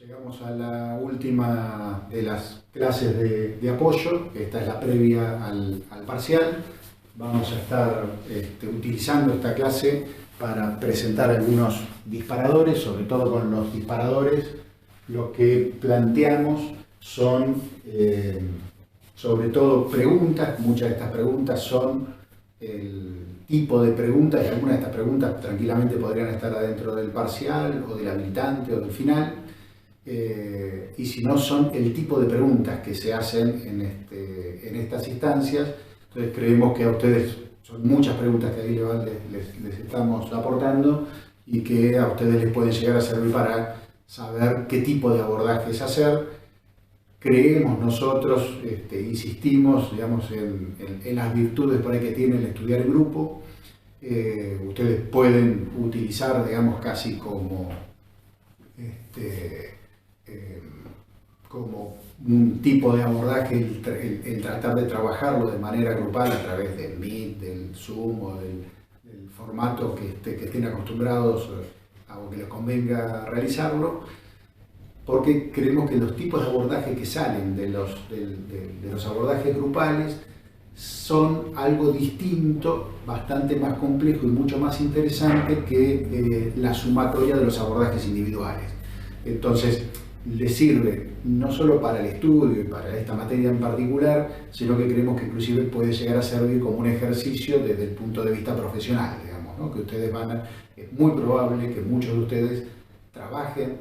Llegamos a la última de las clases de apoyo. Esta es la previa al parcial. Vamos a estar utilizando esta clase para presentar algunos disparadores. Sobre todo con los disparadores, lo que planteamos son sobre todo preguntas. Muchas de estas preguntas son el tipo de preguntas, y algunas de estas preguntas tranquilamente podrían estar adentro del parcial o del habilitante o del final. Y si no, son el tipo de preguntas que se hacen en estas instancias. Entonces creemos que a ustedes son muchas preguntas que ahí les estamos aportando y que a ustedes les pueden llegar a servir para saber qué tipo de abordajes hacer. Creemos nosotros, insistimos, digamos, en las virtudes por ahí que tiene el estudiar en grupo. Ustedes pueden utilizar, digamos, casi como un tipo de abordaje el tratar de trabajarlo de manera grupal a través del Meet, del Zoom o del formato que estén acostumbrados o que les convenga realizarlo, porque creemos que los tipos de abordaje que salen de los abordajes grupales son algo distinto, bastante más complejo y mucho más interesante que la sumatoria de los abordajes individuales. Entonces, les sirve no solo para el estudio y para esta materia en particular, sino que creemos que inclusive puede llegar a servir como un ejercicio desde el punto de vista profesional, digamos, ¿no? Que ustedes es muy probable que muchos de ustedes trabajen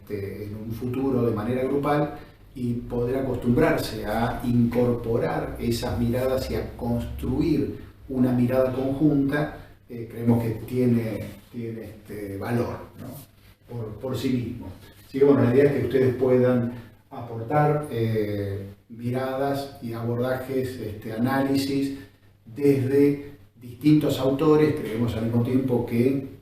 en un futuro de manera grupal y poder acostumbrarse a incorporar esas miradas y a construir una mirada conjunta. Creemos que tiene valor, ¿no? por sí mismo. Así que bueno, la idea es que ustedes puedan aportar miradas y abordajes, análisis desde distintos autores. Creemos al mismo tiempo que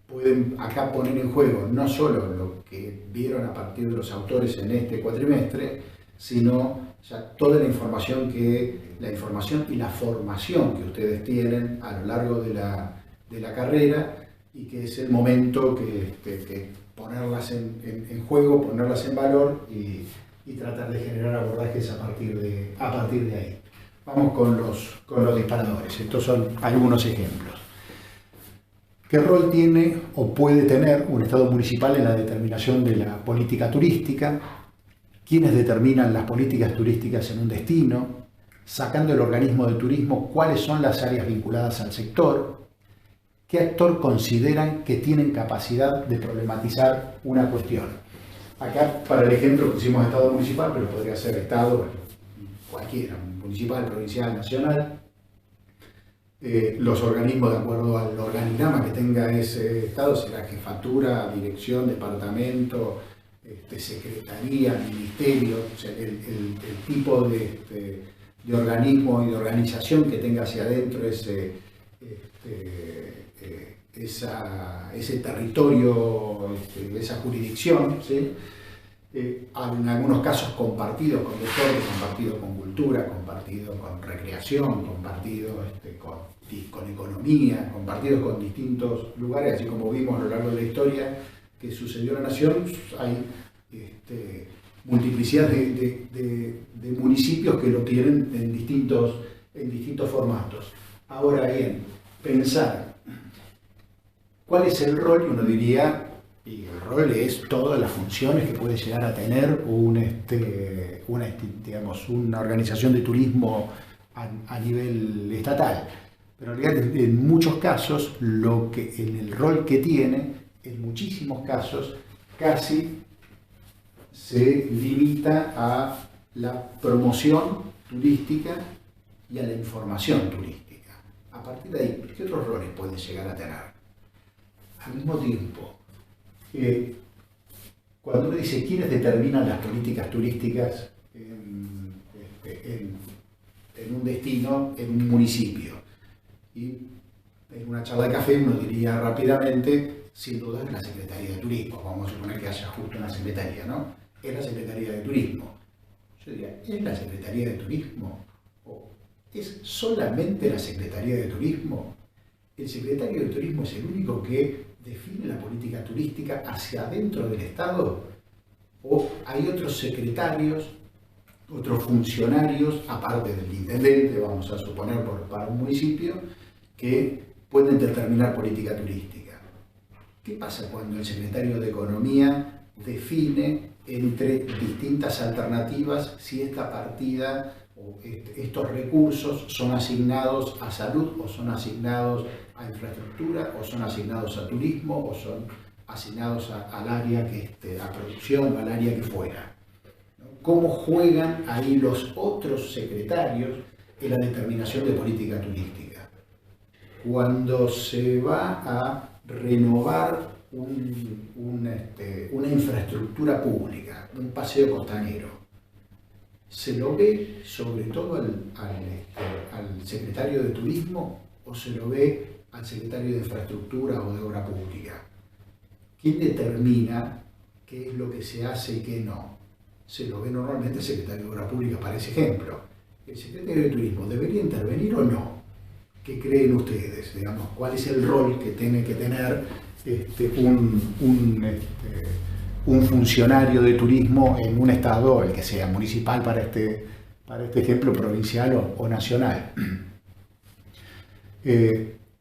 pueden acá poner en juego no solo lo que vieron a partir de los autores en este cuatrimestre, sino ya toda la información y la formación que ustedes tienen a lo largo de la carrera, y que es el momento que ponerlas en juego, ponerlas en valor y tratar de generar abordajes a partir de ahí. Vamos con los disparadores. Estos son algunos ejemplos. ¿Qué rol tiene o puede tener un Estado municipal en la determinación de la política turística? ¿Quiénes determinan las políticas turísticas en un destino? Sacando el organismo de turismo, ¿cuáles son las áreas vinculadas al sector? ¿Qué actor consideran que tienen capacidad de problematizar una cuestión? Acá, para el ejemplo, pusimos Estado municipal, pero podría ser Estado cualquiera, municipal, provincial, nacional. Los organismos, de acuerdo al organigrama que tenga ese Estado, será jefatura, dirección, departamento, secretaría, ministerio, o sea, el tipo de organismo y de organización que tenga hacia adentro ese territorio, esa jurisdicción, ¿sí? En algunos casos compartido con deporte, compartido con cultura, compartido con recreación, compartido con economía, compartido con distintos lugares, así como vimos a lo largo de la historia que sucedió en la nación. Hay multiplicidad de municipios que lo tienen en distintos formatos. Ahora bien, pensar cuál es el rol, y uno diría, y el rol es todas las funciones que puede llegar a tener una organización de turismo a nivel estatal. Pero en realidad, en muchos casos, en el rol que tiene, en muchísimos casos, casi se limita a la promoción turística y a la información turística. A partir de ahí, ¿qué otros roles pueden llegar a tener? Al mismo tiempo, cuando uno dice quiénes determinan las políticas turísticas en un destino, en un municipio, y en una charla de café uno diría rápidamente, sin duda es la Secretaría de Turismo. Vamos a suponer que haya justo una secretaría, ¿no? Es la Secretaría de Turismo. Yo diría, ¿es la Secretaría de Turismo? ¿O es solamente la Secretaría de Turismo? El secretario de Turismo es el único que define la política turística hacia adentro del Estado? ¿O hay otros secretarios, otros funcionarios, aparte del intendente, vamos a suponer, para un municipio, que pueden determinar política turística? ¿Qué pasa cuando el secretario de Economía define entre distintas alternativas si esta partida o estos recursos son asignados a salud o son asignados a infraestructura o son asignados a turismo o son asignados al área a producción o al área que fuera? ¿Cómo juegan ahí los otros secretarios en la determinación de política turística? Cuando se va a renovar una infraestructura pública, un paseo costanero, ¿se lo ve sobre todo al secretario de Turismo o se lo ve al secretario de Infraestructura o de Obra Pública? ¿Quién determina qué es lo que se hace y qué no? Se lo ve normalmente el secretario de Obra Pública, para ese ejemplo. ¿El secretario de Turismo debería intervenir o no? ¿Qué creen ustedes? Digamos, ¿cuál es el rol que tiene que tener un funcionario de turismo en un estado, el que sea, municipal para este ejemplo, provincial o nacional?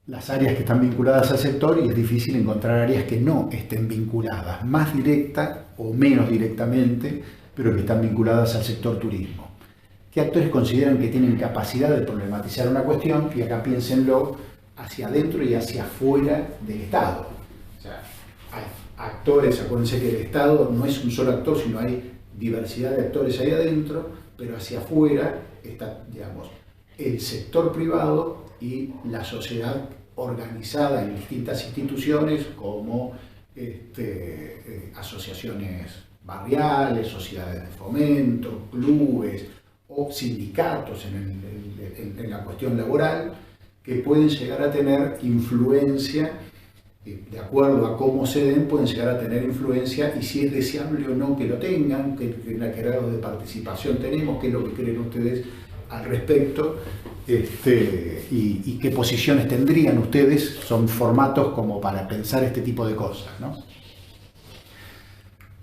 Las áreas que están vinculadas al sector, y es difícil encontrar áreas que no estén vinculadas, más directa o menos directamente, pero que están vinculadas al sector turismo. ¿Qué actores consideran que tienen capacidad de problematizar una cuestión? Y acá piénsenlo hacia adentro y hacia afuera del Estado. O sea, hay actores, acuérdense que el Estado no es un solo actor, sino hay diversidad de actores ahí adentro, pero hacia afuera está, digamos, el sector privado y la sociedad organizada en distintas instituciones como asociaciones barriales, sociedades de fomento, clubes o sindicatos en la cuestión laboral, que pueden llegar a tener influencia, de acuerdo a cómo se den, pueden llegar a tener influencia, y si es deseable o no que lo tengan, qué grado de participación tenemos, qué es lo que creen ustedes al respecto, y qué posiciones tendrían ustedes. Son formatos como para pensar este tipo de cosas, ¿no?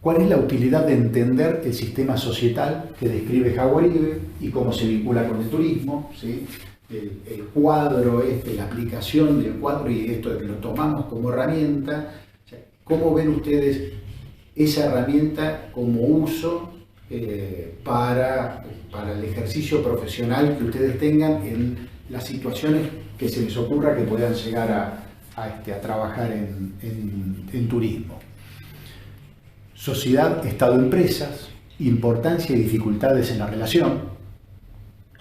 ¿Cuál es la utilidad de entender el sistema societal que describe Jaguaribe y cómo se vincula con el turismo? ¿Sí? El cuadro, la aplicación del cuadro y esto de que lo tomamos como herramienta. O sea, ¿cómo ven ustedes esa herramienta como uso para el ejercicio profesional que ustedes tengan en las situaciones que se les ocurra que puedan llegar a trabajar en turismo? Sociedad, Estado, empresas, importancia y dificultades en la relación.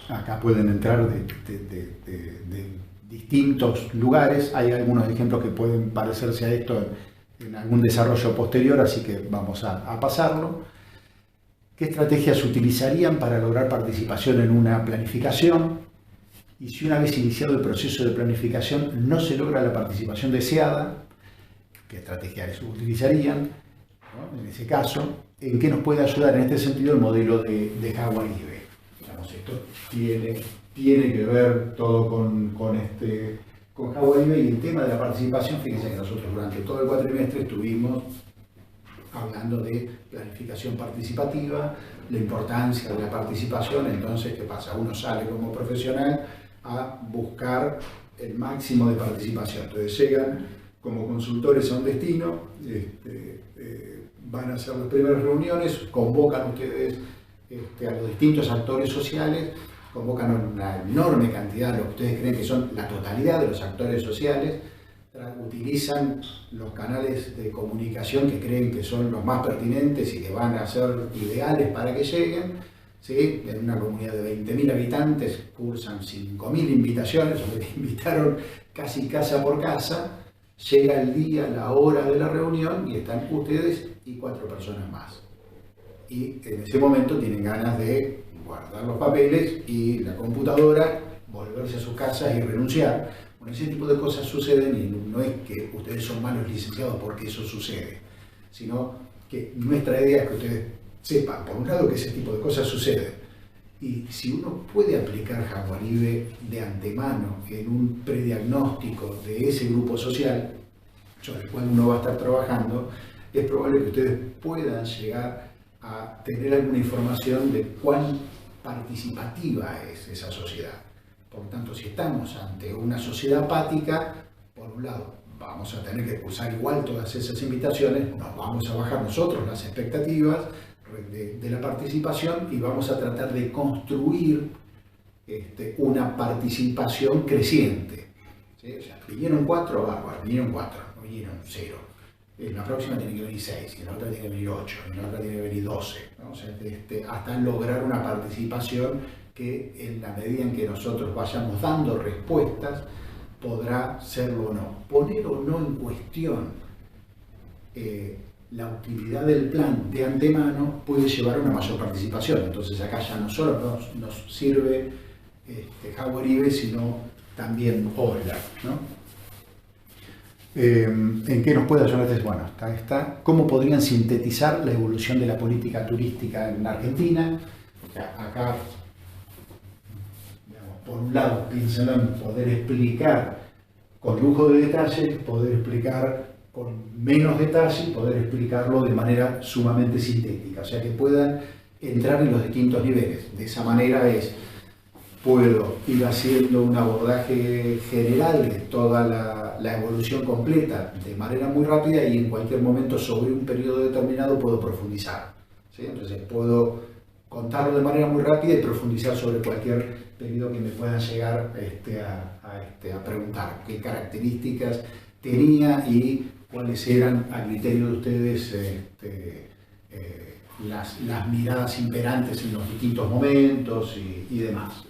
Acá pueden entrar de distintos lugares. Hay algunos ejemplos que pueden parecerse a esto en algún desarrollo posterior, así que vamos a pasarlo. ¿Qué estrategias utilizarían para lograr participación en una planificación? Y si una vez iniciado el proceso de planificación no se logra la participación deseada, ¿qué estrategias utilizarían? ¿No? En ese caso, ¿en qué nos puede ayudar en este sentido el modelo de Jaguaribe? Digamos, esto tiene que ver todo con Jaguaribe, y el tema de la participación. Fíjense que nosotros durante todo el cuatrimestre estuvimos hablando de planificación participativa, la importancia de la participación. Entonces, ¿qué pasa? Uno sale como profesional a buscar el máximo de participación. Entonces llegan como consultores a un destino, van a hacer las primeras reuniones, convocan ustedes a los distintos actores sociales, convocan una enorme cantidad de lo que ustedes creen que son la totalidad de los actores sociales, utilizan los canales de comunicación que creen que son los más pertinentes y que van a ser ideales para que lleguen. ¿Sí? En una comunidad de 20.000 habitantes cursan 5.000 invitaciones, donde invitaron casi casa por casa. Llega el día, la hora de la reunión y están ustedes y 4 personas más. Y en ese momento tienen ganas de guardar los papeles y la computadora, volverse a sus casas y renunciar. Bueno, ese tipo de cosas suceden, y no es que ustedes son malos licenciados porque eso sucede, sino que nuestra idea es que ustedes sepan, por un lado, que ese tipo de cosas suceden. Y si uno puede aplicar Jaguaribe de antemano en un prediagnóstico de ese grupo social, sobre el cual uno va a estar trabajando, es probable que ustedes puedan llegar a tener alguna información de cuán participativa es esa sociedad. Por lo tanto, si estamos ante una sociedad apática, por un lado, vamos a tener que usar igual todas esas invitaciones, nos vamos a bajar nosotros las expectativas de la participación y vamos a tratar de construir una participación creciente. ¿Sí? O sea, vinieron 4, bárbaro, vinieron 4, no vinieron 0. En la próxima tiene que venir 6, en la otra tiene que venir 8, en la otra tiene que venir 12. ¿No? O sea, hasta lograr una participación que en la medida en que nosotros vayamos dando respuestas, podrá serlo o no. Poner o no en cuestión la utilidad del plan de antemano puede llevar a una mayor participación. Entonces acá ya no solo nos sirve Jaguaribe, sino también Ola, ¿no? ¿En qué nos puede ayudar? Bueno, está cómo podrían sintetizar la evolución de la política turística en Argentina. Acá, digamos, por un lado, piénsenlo en poder explicar con lujo de detalle, poder explicar con menos detalle y poder explicarlo de manera sumamente sintética, o sea que puedan entrar en los distintos niveles. De esa manera puedo ir haciendo un abordaje general de toda la evolución completa de manera muy rápida y en cualquier momento sobre un periodo determinado puedo profundizar, ¿sí? Entonces puedo contarlo de manera muy rápida y profundizar sobre cualquier periodo que me puedan llegar a preguntar qué características tenía y cuáles eran, a criterio de ustedes, las miradas imperantes en los distintos momentos y demás.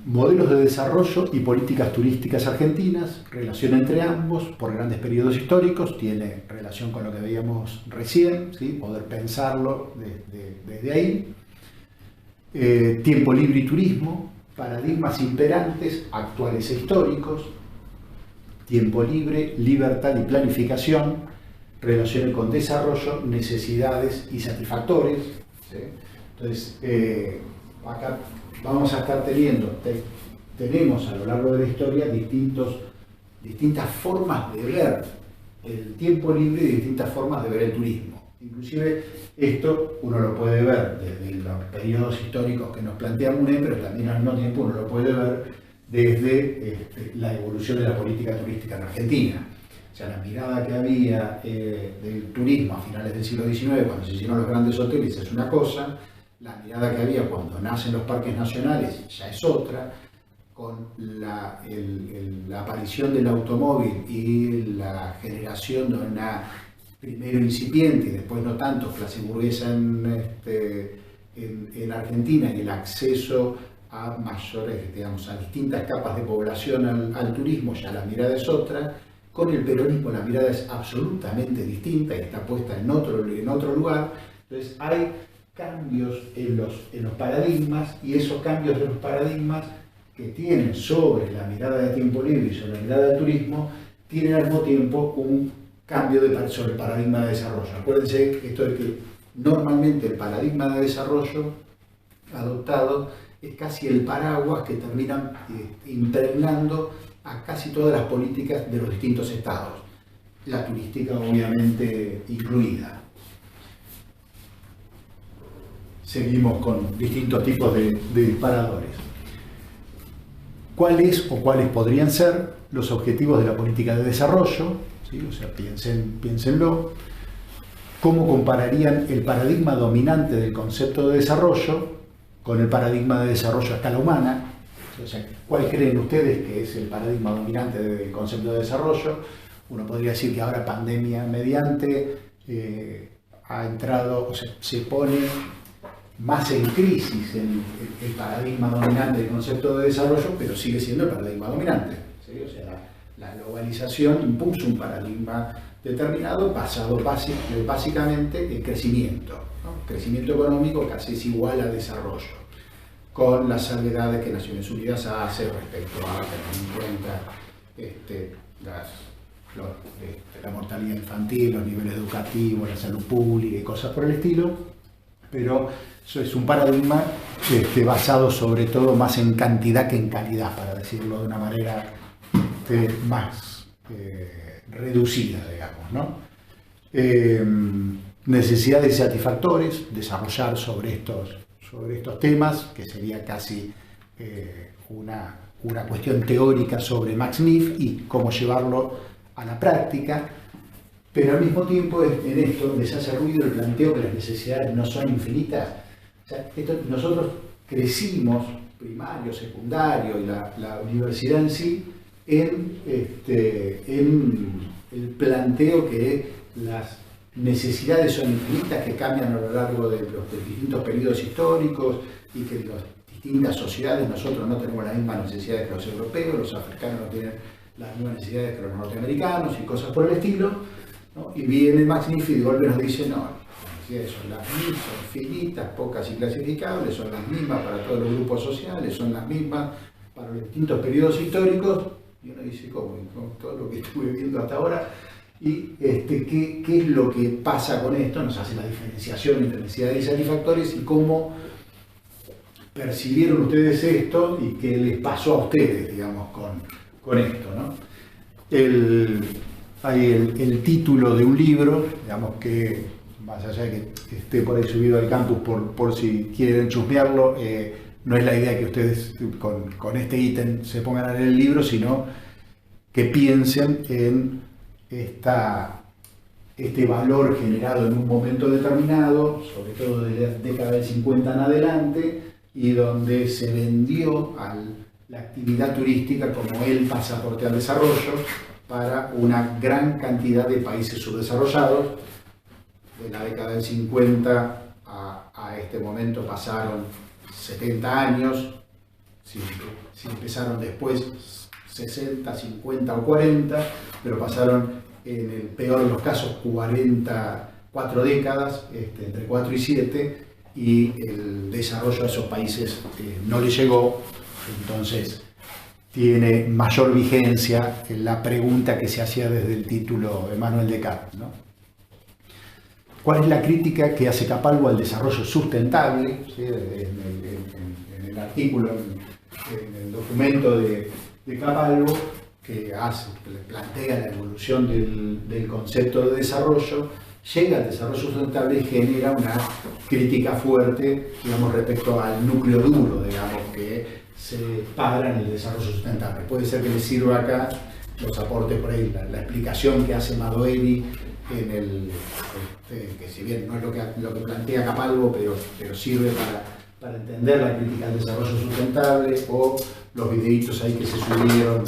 Modelos de desarrollo y políticas turísticas argentinas, relación entre ambos por grandes periodos históricos, tiene relación con lo que veíamos recién, ¿sí? Poder pensarlo desde ahí. Tiempo libre y turismo, paradigmas imperantes, actuales e históricos. Tiempo libre, libertad y planificación, relaciones con desarrollo, necesidades y satisfactores, ¿sí? Entonces, acá vamos a estar tenemos a lo largo de la historia distintas formas de ver el tiempo libre y distintas formas de ver el turismo. Inclusive esto uno lo puede ver desde los periodos históricos que nos plantea MUNE, pero también al mismo tiempo uno lo puede ver desde la evolución de la política turística en Argentina. O sea, la mirada que había del turismo a finales del siglo XIX, cuando se hicieron los grandes hoteles, es una cosa. La mirada que había cuando nacen los parques nacionales ya es otra. Con la aparición del automóvil y la generación de una primero incipiente y después no tanto clase burguesa en Argentina y el acceso a mayores, digamos, a distintas capas de población al turismo, ya la mirada es otra. Con el peronismo la mirada es absolutamente distinta y está puesta en otro lugar. Entonces hay cambios en los paradigmas y esos cambios de los paradigmas que tienen sobre la mirada de tiempo libre y sobre la mirada del turismo tienen al mismo tiempo un cambio sobre el paradigma de desarrollo. Acuérdense que esto es que normalmente el paradigma de desarrollo adoptado es casi el paraguas que terminan impregnando a casi todas las políticas de los distintos estados, la turística obviamente incluida. Seguimos con distintos tipos de disparadores. ¿Cuáles o cuáles podrían ser los objetivos de la política de desarrollo? ¿Sí? O sea, piénsenlo. ¿Cómo compararían el paradigma dominante del concepto de desarrollo con el paradigma de desarrollo a escala humana? O sea, ¿cuál creen ustedes que es el paradigma dominante del concepto de desarrollo? Uno podría decir que ahora, pandemia mediante, ha entrado, o sea, se pone más en crisis el paradigma dominante del concepto de desarrollo, pero sigue siendo el paradigma dominante, ¿sí? O sea, la globalización impuso un paradigma determinado basado básicamente en crecimiento, ¿no? Crecimiento económico casi es igual a desarrollo, con las salvedades que Naciones Unidas hace respecto a tener en cuenta la mortalidad infantil, los niveles educativos, la salud pública y cosas por el estilo, pero eso es un paradigma basado sobre todo más en cantidad que en calidad, para decirlo de una manera más reducida, digamos, ¿no? Necesidades y satisfactores, desarrollar sobre estos temas, que sería casi una cuestión teórica sobre Max Neff y cómo llevarlo a la práctica, pero al mismo tiempo en esto les hace ruido el planteo que las necesidades no son infinitas. O sea, nosotros crecimos, primario, secundario y la universidad en sí, en el planteo que las necesidades son infinitas, que cambian a lo largo de los distintos periodos históricos y que las distintas sociedades, nosotros no tenemos las mismas necesidades que los europeos, los africanos no tienen las mismas necesidades que los norteamericanos y cosas por el estilo, ¿no? Y viene Max Neff y de golpe nos dice, no, las necesidades son las mismas, son finitas, pocas y clasificables, son las mismas para todos los grupos sociales, son las mismas para los distintos periodos históricos, y uno dice, ¿cómo? Con todo lo que estuve viendo hasta ahora, y ¿qué es lo que pasa con esto? Nos hace la diferenciación entre necesidades y satisfactores y cómo percibieron ustedes esto y qué les pasó a ustedes, digamos, con esto, ¿no? Hay el título de un libro, digamos que, más allá de que esté por ahí subido al campus por si quieren chusmearlo, no es la idea que ustedes con este ítem se pongan a leer el libro, sino que piensen en este valor generado en un momento determinado, sobre todo de la década del 50 en adelante, y donde se vendió a la actividad turística como el pasaporte al desarrollo para una gran cantidad de países subdesarrollados. De la década del 50 a este momento pasaron 70 años, si empezaron después 60, 50 o 40, pero pasaron en el peor de los casos 4 décadas, entre 4 y 7, y el desarrollo a esos países no le llegó. Entonces tiene mayor vigencia la pregunta que se hacía desde el título de Emmanuel Descartes, ¿no? ¿Cuál es la crítica que hace Capalvo al desarrollo sustentable? ¿Sí? En el artículo, en el documento de Capalvo, que plantea la evolución del concepto de desarrollo, llega al desarrollo sustentable y genera una crítica fuerte, digamos, respecto al núcleo duro, digamos, que se para en el desarrollo sustentable. Puede ser que les sirva acá los aportes por ahí, la explicación que hace Madoeri que si bien no es lo que plantea Capalvo, pero sirve para entender la crítica al desarrollo sustentable, o los videitos ahí que se subieron.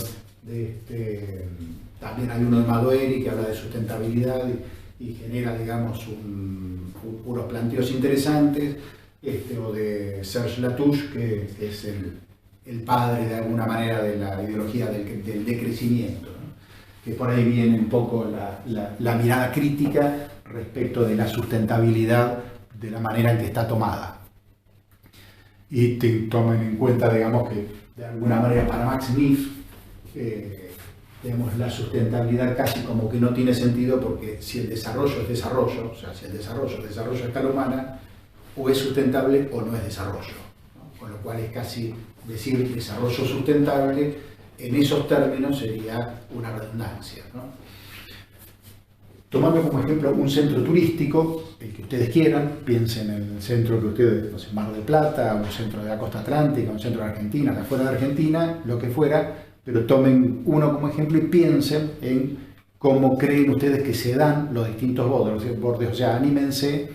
También hay uno de Madoeri que habla de sustentabilidad y genera, digamos, unos planteos interesantes, o de Serge Latouche, que es el padre de alguna manera de la ideología del decrecimiento, ¿no? Que por ahí viene un poco la mirada crítica respecto de la sustentabilidad de la manera en que está tomada. Y tomen en cuenta, digamos, que de alguna manera para Max Neff, digamos, la sustentabilidad casi como que no tiene sentido, porque si el desarrollo es desarrollo, o sea, si el desarrollo es desarrollo a escala humana, o es sustentable o no es desarrollo, ¿no? Con lo cual es casi decir desarrollo sustentable en esos términos sería una redundancia, ¿no? Tomando como ejemplo un centro turístico, el que ustedes quieran, piensen en el centro que ustedes, no sé, Mar del Plata, un centro de la costa atlántica, un centro de Argentina, de afuera de Argentina, lo que fuera, pero tomen uno como ejemplo y piensen en cómo creen ustedes que se dan los distintos bordes, o sea, anímense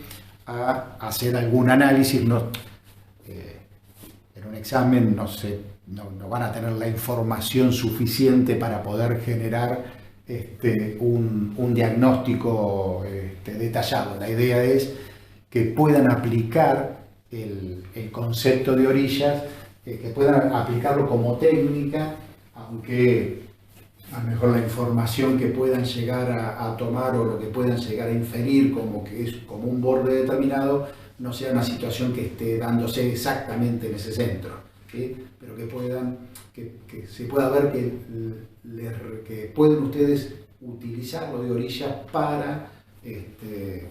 a hacer algún análisis. En un examen no van a tener la información suficiente para poder generar un diagnóstico detallado. La idea es que puedan aplicar el concepto de orillas, que puedan aplicarlo como técnica, aunque a lo mejor la información que puedan llegar a tomar o lo que puedan llegar a inferir como que es como un borde determinado, no sea una situación que esté dándose exactamente en ese centro, ¿sí? Pero que se pueda ver que pueden ustedes utilizarlo de orillas para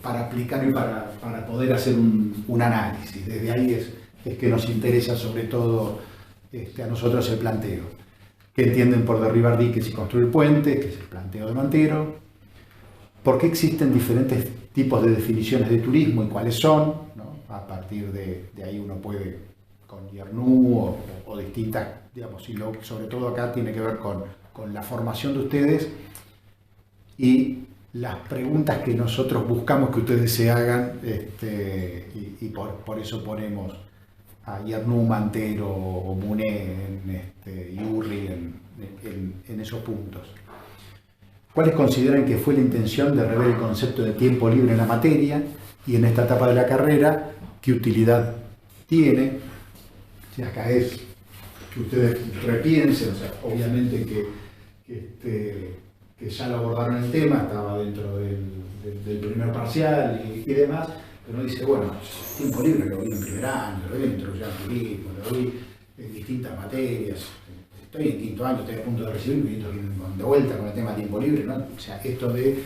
aplicar y para poder hacer un análisis. Desde ahí es que nos interesa sobre todo a nosotros el planteo. ¿Qué entienden por derribar diques y construir puentes? Que es el planteo de Montero. ¿Por qué existen diferentes tipos de definiciones de turismo y cuáles son? ¿No? A partir de ahí uno puede, con Yarnú o distintas, digamos, y sobre todo acá tiene que ver con la formación de ustedes y las preguntas que nosotros buscamos que ustedes se hagan, y por eso ponemos a Yarnú, Montero o Muné y Urri en esos puntos. ¿Cuáles consideran que fue la intención de rever el concepto de tiempo libre en la materia y en esta etapa de la carrera? ¿Qué utilidad tiene? Si acá es que ustedes repiensen, o sea, obviamente que ya lo abordaron el tema, estaba dentro del primer parcial y demás, pero dice, bueno, tiempo libre lo vi en primer año, lo vi en introducción al turismo, lo vi en distintas materias. Estoy en quinto año, estoy a punto de recibir, me visto de vuelta con el tema de tiempo libre, ¿no? O sea, esto de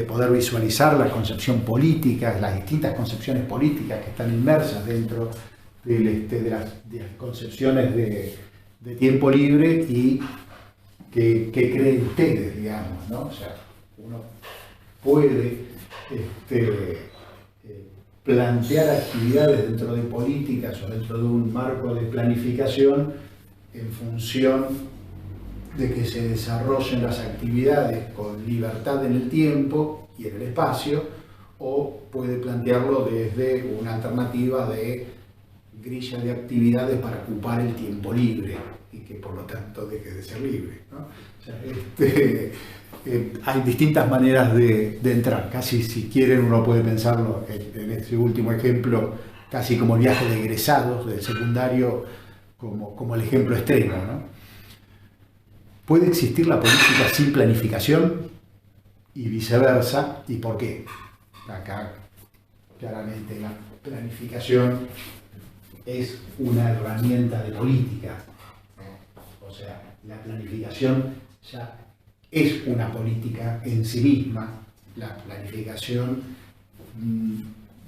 poder visualizar la concepción política, las distintas concepciones políticas que están inmersas dentro de las concepciones de tiempo libre y que creen ustedes, digamos, ¿no? O sea, uno puede plantear actividades dentro de políticas o dentro de un marco de planificación en función de que se desarrollen las actividades con libertad en el tiempo y en el espacio, o puede plantearlo desde una alternativa de grilla de actividades para ocupar el tiempo libre y que por lo tanto deje de ser libre, ¿no? O sea, hay distintas maneras de entrar. Casi, si quieren, uno puede pensarlo en este último ejemplo, casi como el viaje de egresados del secundario, como el ejemplo extremo, ¿no? ¿Puede existir la política sin planificación y viceversa? ¿Y por qué? Acá, claramente, la planificación es una herramienta de política, ¿no? O sea, la planificación ya es una política en sí misma. La planificación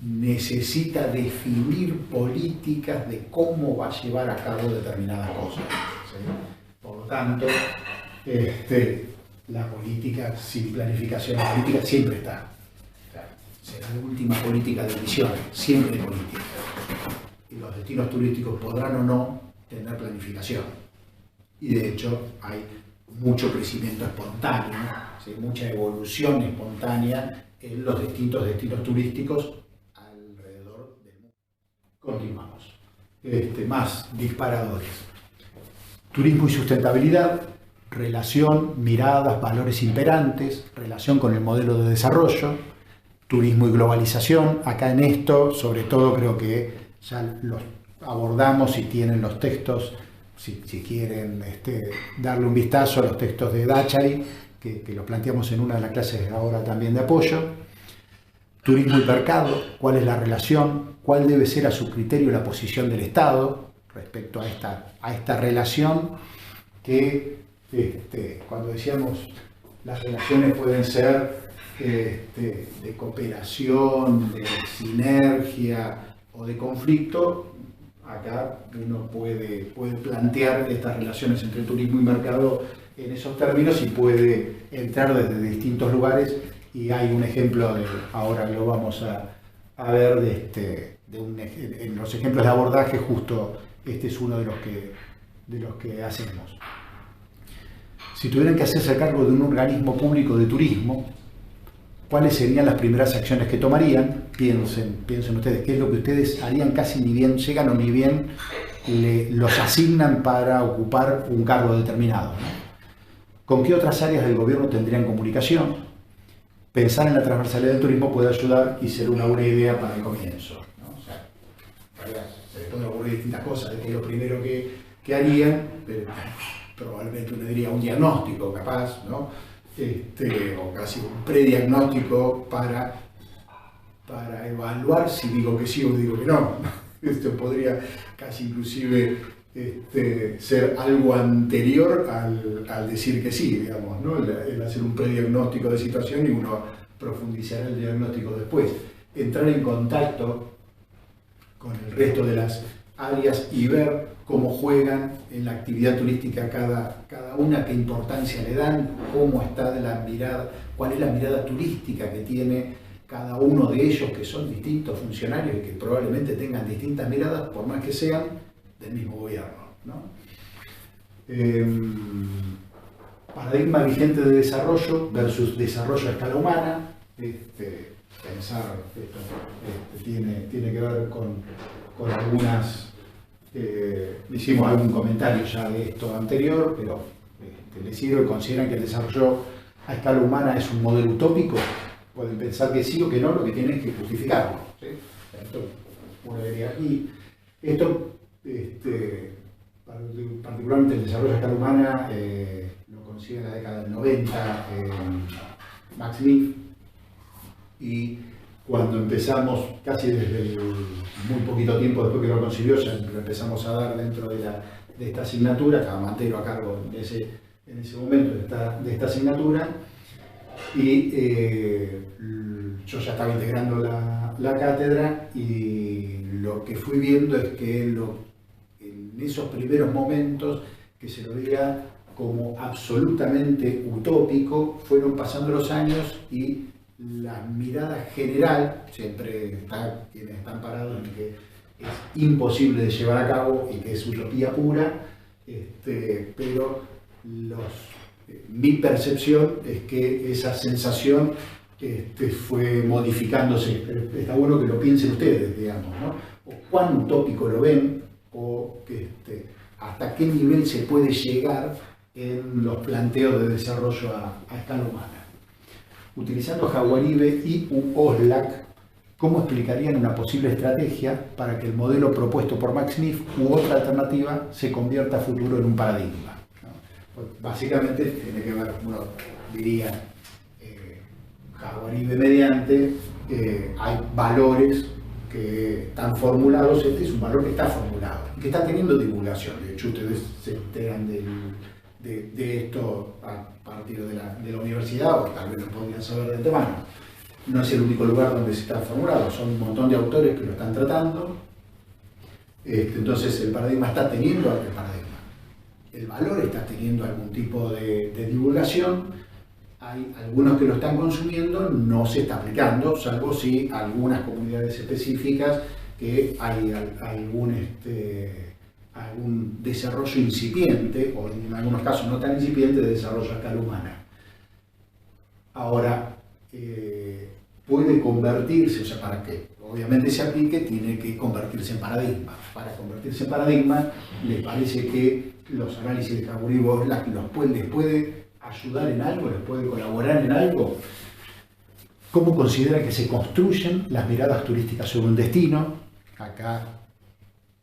necesita definir políticas de cómo va a llevar a cabo determinadas cosas, ¿sí? Por lo tanto, la política sin planificación, la política siempre está. O sea, será la última política de misiones, siempre política. Y los destinos turísticos podrán o no tener planificación. Y de hecho hay mucho crecimiento espontáneo, ¿sí? Mucha evolución espontánea en los distintos destinos turísticos alrededor del mundo. Continuamos. Más disparadores. Turismo y sustentabilidad, relación, miradas, valores imperantes, relación con el modelo de desarrollo, turismo y globalización. Acá en esto, sobre todo, creo que ya los abordamos y tienen los textos, si quieren darle un vistazo a los textos de Dachary, que los planteamos en una de las clases ahora también de apoyo. Turismo y mercado, cuál es la relación, cuál debe ser a su criterio la posición del Estado respecto a esta relación que, cuando decíamos las relaciones pueden ser de cooperación, de sinergia o de conflicto, acá uno puede plantear estas relaciones entre turismo y mercado en esos términos y puede entrar desde distintos lugares, y hay un ejemplo, ahora lo vamos a ver, en los ejemplos de abordaje, justo este es uno de los que hacemos. Si tuvieran que hacerse cargo de un organismo público de turismo, ¿cuáles serían las primeras acciones que tomarían? Piensen ustedes, ¿qué es lo que ustedes harían casi ni bien llegan o ni bien los asignan para ocupar un cargo determinado, ¿no? ¿Con qué otras áreas del gobierno tendrían comunicación? Pensar en la transversalidad del turismo puede ayudar y ser una buena idea para el comienzo, ¿no? O sea, se les pueden ocurrir distintas cosas, de que es lo primero que harían, pero probablemente uno diría un diagnóstico capaz, ¿no? O casi un prediagnóstico para evaluar si digo que sí o digo que no. Esto podría casi inclusive ser algo anterior al decir que sí, digamos, ¿no? El hacer un prediagnóstico de situación y uno profundizar el diagnóstico después. Entrar en contacto con el resto de las áreas y ver cómo juegan en la actividad turística cada una, qué importancia le dan, cómo está de la mirada, cuál es la mirada turística que tiene cada uno de ellos, que son distintos funcionarios y que probablemente tengan distintas miradas, por más que sean del mismo gobierno, ¿no? Paradigma vigente de desarrollo versus desarrollo a escala humana. Pensar, esto tiene que ver con algunas, hicimos algún comentario ya de esto anterior, pero les sirve, consideran que el desarrollo a escala humana es un modelo utópico. Pueden pensar que sí o que no, lo que tienen es que justificarlo, ¿sí? Esto uno diría, y esto, particularmente el desarrollo a escala humana, lo consigue en la década del 90 Max Neff, y cuando empezamos, casi desde muy poquito tiempo después que lo concibió, ya lo empezamos a dar dentro de esta asignatura, estaba Mantero a cargo en ese momento de esta asignatura, y yo ya estaba integrando la cátedra, y lo que fui viendo es que en esos primeros momentos que se lo veía como absolutamente utópico, fueron pasando los años y la mirada general, siempre está quienes están parados en que es imposible de llevar a cabo y que es utopía pura, pero mi percepción es que esa sensación fue modificándose. Está bueno que lo piensen ustedes, digamos, ¿no? O cuán utópico lo ven, o hasta qué nivel se puede llegar en los planteos de desarrollo a escala humana. Utilizando Jaguaribe y Oslak, ¿cómo explicarían una posible estrategia para que el modelo propuesto por Max Neff u otra alternativa se convierta a futuro en un paradigma? Pues básicamente tiene que ver, uno diría, Jaguaribe mediante, hay valores que están formulados. Este es un valor que está formulado y que está teniendo divulgación. De hecho, ustedes se enteran de esto a partir de la universidad, o tal vez lo podrían saber de antemano. No es el único lugar donde se está formulado, son un montón de autores que lo están tratando. Entonces el paradigma está teniendo el valor está teniendo algún tipo de divulgación. Hay algunos que lo están consumiendo, no se está aplicando, salvo si algunas comunidades específicas que hay algún desarrollo incipiente, o en algunos casos no tan incipiente, de desarrollo a escala humana. Ahora, puede convertirse, o sea, para que obviamente se aplique, tiene que convertirse en paradigma. Para convertirse en paradigma, les parece que los análisis de Jaguaribe les puede ayudar en algo, les puede colaborar en algo. ¿Cómo considera que se construyen las miradas turísticas sobre un destino? Acá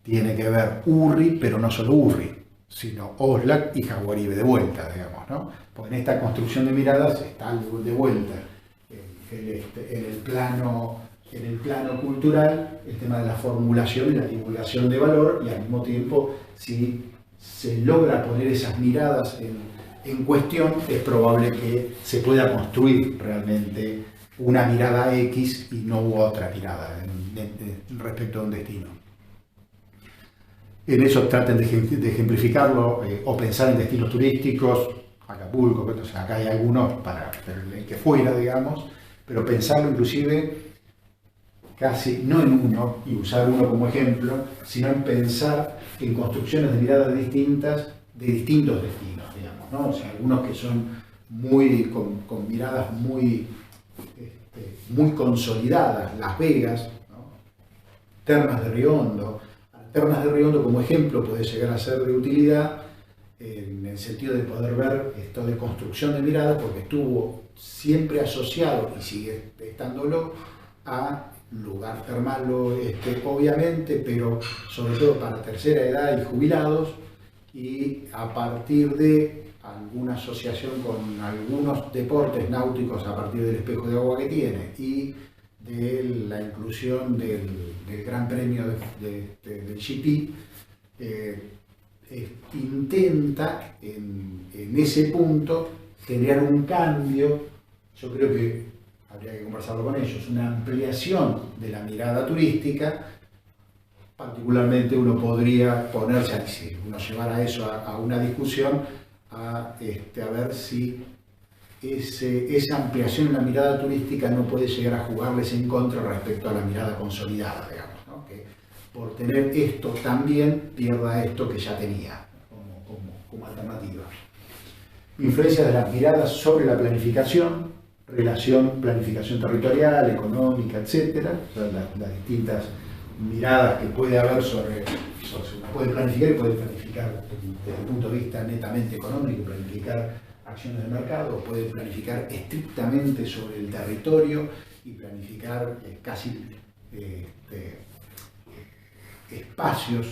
tiene que ver Urri, pero no solo Urri, sino Oslak y Jaguaribe de vuelta, digamos, ¿no? Porque en esta construcción de miradas está de vuelta en el plano cultural, el tema de la formulación y la divulgación de valor, y al mismo tiempo, si se logra poner esas miradas en cuestión, es probable que se pueda construir realmente una mirada X y no otra mirada respecto a un destino. En eso traten de ejemplificarlo, o pensar en destinos turísticos, Acapulco, o sea, acá hay algunos para el que fuera, digamos, pero pensarlo inclusive casi no en uno y usar uno como ejemplo, sino en pensar en construcciones de miradas distintas de distintos destinos, digamos, ¿no? O sea, algunos que son con miradas muy consolidadas, Las Vegas, ¿no? Termas de Riondo. Termas de Riondo como ejemplo puede llegar a ser de utilidad en el sentido de poder ver esto de construcción de miradas, porque estuvo siempre asociado, y sigue estándolo, a lugar termal, obviamente, pero sobre todo para tercera edad y jubilados, y a partir de alguna asociación con algunos deportes náuticos a partir del espejo de agua que tiene, y de la inclusión del Gran Premio del GP, intenta en ese punto generar un cambio. Yo creo que habría que conversarlo con ellos, una ampliación de la mirada turística particularmente uno podría ponerse, si uno llevara eso a una discusión, a ver si esa ampliación en la mirada turística no puede llegar a jugarles en contra respecto a la mirada consolidada, digamos, ¿no? Que por tener esto también pierda esto que ya tenía como alternativa. Influencia de las miradas sobre la planificación, planificación territorial, económica, etcétera, o sea, las distintas miradas que puede haber sobre uno puede planificar y puede planificar desde el punto de vista netamente económico, planificar acciones de mercado, o puede planificar estrictamente sobre el territorio y planificar casi espacios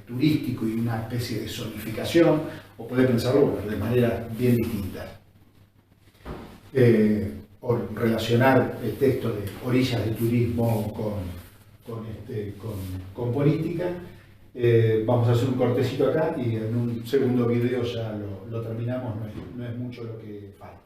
turísticos y una especie de zonificación, o puede pensarlo de manera bien distinta. O relacionar el texto de orillas de turismo con política. Vamos a hacer un cortecito acá y en un segundo video ya lo terminamos, no es mucho lo que falta.